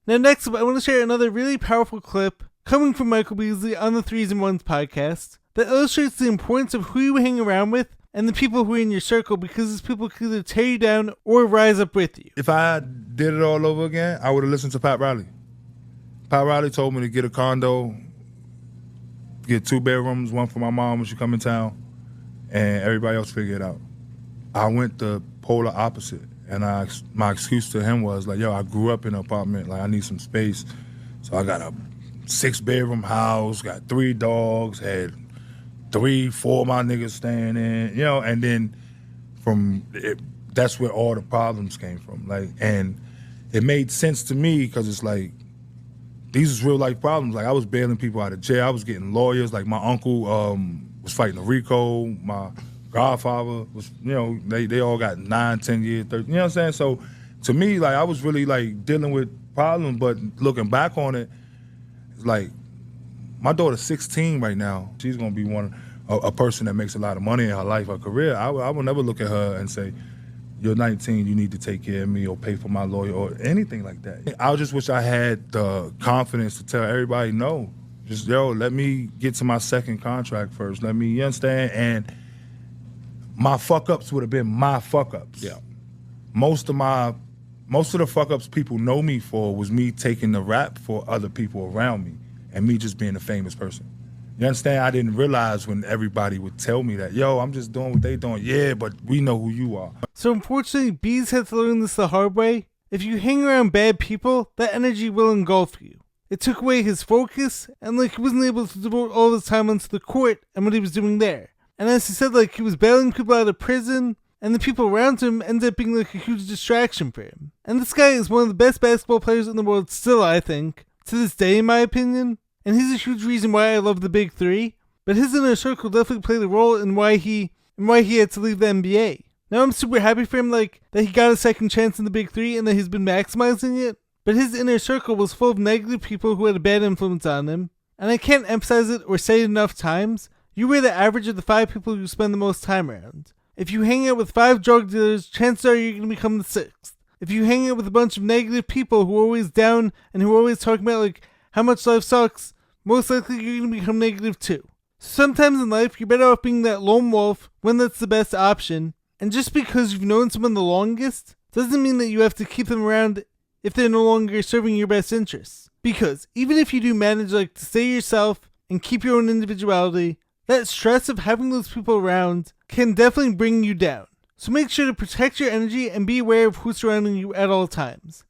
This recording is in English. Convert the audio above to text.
Now next up, I want to share another really powerful clip coming from Michael Beasley on the 3s and 1s podcast that illustrates the importance of who you hang around with and the people who are in your circle, because these people can either tear you down or rise up with you. If I did it all over again, I would have listened to Pat Riley. Pat Riley told me to get a condo, get 2 bedrooms, one for my mom when she come in town, and everybody else figure it out. I went the polar opposite, and my excuse to him was like, yo, I grew up in an apartment, like I need some space. So I got a 6-bedroom house, got 3 dogs, had 3-4 of my niggas staying in, and then that's where all the problems came from. Like, and it made sense to me because it's like, these is real life problems. Like, I was bailing people out of jail. I was getting lawyers. Like, my uncle was fighting a RICO. My godfather was, they all got 9, 10 years, 30, you know what I'm saying? So to me, like, I was really like dealing with problems, but looking back on it, it's like, my daughter's 16 right now. She's gonna be a person that makes a lot of money in her life, her career. I will never look at her and say, you're 19, you need to take care of me or pay for my lawyer or anything like that. I just wish I had the confidence to tell everybody no. Just, let me get to my second contract first. Let me, you understand? And my fuck-ups would have been my fuck-ups. Yeah. Most of the fuck-ups people know me for was me taking the rap for other people around me and me just being a famous person. You understand? I didn't realize when everybody would tell me that, yo, I'm just doing what they doing. Yeah, but we know who you are. So unfortunately, Bees had to learn this the hard way. If you hang around bad people, that energy will engulf you. It took away his focus, and he wasn't able to devote all his time onto the court and what he was doing there. And as he said, he was bailing people out of prison, and the people around him ended up being a huge distraction for him. And this guy is one of the best basketball players in the world still, I think, to this day in my opinion. And he's a huge reason why I love the Big Three. But his inner circle definitely played a role in why he had to leave the NBA. Now I'm super happy for him, that he got a second chance in the Big Three and that he's been maximizing it. But his inner circle was full of negative people who had a bad influence on him. And I can't emphasize it or say it enough times. You were the average of the 5 people you spend the most time around. If you hang out with 5 drug dealers, chances are you're going to become the 6th. If you hang out with a bunch of negative people who are always down and who are always talking about how much life sucks, most likely you're going to become negative too. Sometimes in life, you're better off being that lone wolf when that's the best option. And just because you've known someone the longest, doesn't mean that you have to keep them around if they're no longer serving your best interests. Because even if you do manage to stay yourself and keep your own individuality, that stress of having those people around can definitely bring you down. So make sure to protect your energy and be aware of who's surrounding you at all times.